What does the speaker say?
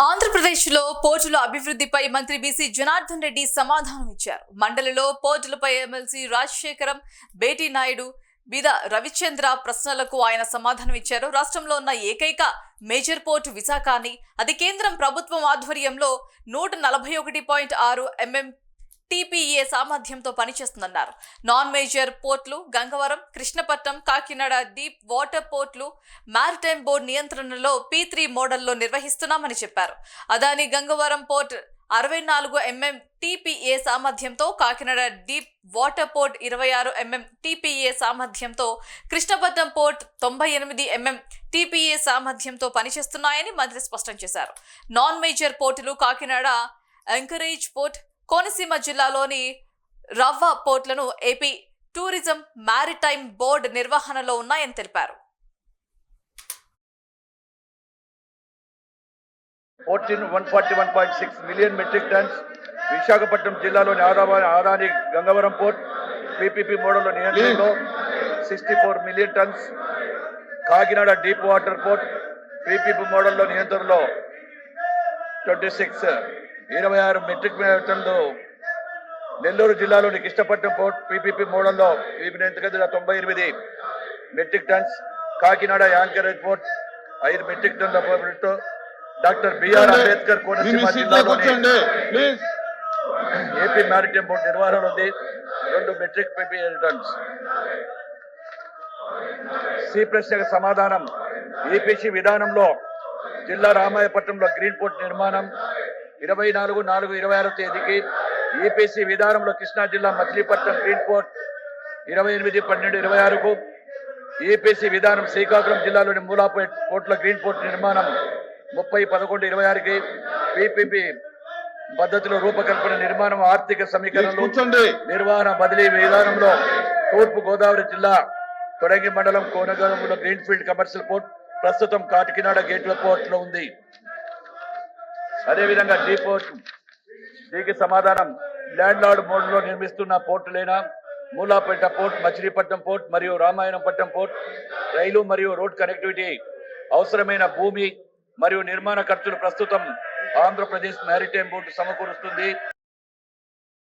ఆంధ్రప్రదేశ్లో పోర్టుల అభివృద్ధిపై మంత్రి బీసీ జనార్దన్ రెడ్డి సమాధానం ఇచ్చారు. మండలిలో పోర్టులపై ఎమ్మెల్సీ రాజశేఖరం, బేటీ నాయుడు, బీద రవిచంద్ర ప్రశ్నలకు ఆయన సమాధానం ఇచ్చారు. రాష్ట్రంలో ఉన్న ఏకైక మేజర్ పోర్టు విశాఖ అని, అది కేంద్రం ప్రభుత్వం ఆధ్వర్యంలో 141.6 mm TPA సామర్థ్యంతో పనిచేస్తుందన్నారు. నాన్ మేజర్ పోర్టులు గంగవరం, కృష్ణపట్నం, కాకినాడ డీప్ వాటర్ పోర్టులు మారిటైమ్ బోర్డు నియంత్రణలో P3 మోడల్లో నిర్వహిస్తున్నామని చెప్పారు. Adani Gangavaram port 64 mm TPA సామర్థ్యంతో, Kakinada deep water port 26 mm TPA సామర్థ్యంతో, కృష్ణపట్నం పోర్ట్ 98 mm TPA సామర్థ్యంతో పనిచేస్తున్నాయని మంత్రి స్పష్టం చేశారు. నాన్ మేజర్ పోర్టులు కాకినాడ ఎంకరేజ్ పోర్ట్, కోనసీమ జిల్లాలోని రవ్వ పోర్టులను ఏపీ టూరిజం మారిటైమ్ బోర్డు నిర్వహణలో ఉన్నాయని తెలిపారు. 141.6 మిలియన్ మెట్రిక్ టన్స్. విశాఖపట్నం జిల్లాలోని ఆదాని గంగవరం పోర్ట్ PPP మోడల్లో నియంత్రణలో 64 million tons. Kakinada deep water port PPP మోడల్లో నియంత్రణలో 26 మెట్రిక్ టన్లు. నెల్లూరు జిల్లాలోని కృష్ణపట్నం పోర్ట్ PPP మోడల్లో 98 metric tons. Kakinada anchorage port 5 metric టన్ల port. Doctor BR Ambedkar Konaseema జిల్లాలోని ఏపీ మ్యారిటైమ్ బోర్డు నిర్వహణలో ఉంది 2 మెట్రిక్ PPA టన్స్. సి ప్రశ్నకు సమాధానం. EPC విధానంలో జిల్లా రామాయపట్నంలో గ్రీన్ పోర్ట్ నిర్మాణం 24/4/26 తేదీకి, EPC విధానంలో కృష్ణా జిల్లా మచిలీపట్నం గ్రీన్ పోర్ట్ 28/12/26కు, EPC విధానం శ్రీకాకుళం జిల్లాలోని మూలాపేట్ పోర్టుల గ్రీన్ పోర్ట్ నిర్మాణం 30/11/26కి, PPP పద్ధతిలో రూపకల్పన నిర్మాణం ఆర్థిక సమీకరణలు నిర్వహణ బదిలీ విధానంలో తూర్పు గోదావరి జిల్లా తొడంగి మండలం కోనగూడెంలో గ్రీన్ఫీల్డ్ కమర్షియల్ పోర్ట్ ప్రస్తుతం కాకినాడ గేట్వే పోర్ట్ లో ఉంది. అదేవిధంగా దీనికి సమాధానం. ల్యాండ్ లార్డ్ మోడ్లో నిర్మిస్తున్న పోర్టులైన మూలాపేట పోర్ట్, మచిలీపట్నం పోర్ట్ మరియు రామాయణపట్నం పోర్ట్ రైలు మరియు రోడ్ కనెక్టివిటీ అవసరమైన భూమి మరియు నిర్మాణ ఖర్చులు ప్రస్తుతం ఆంధ్రప్రదేశ్ మ్యారిటైమ్ బోర్డు సమకూరుస్తుంది.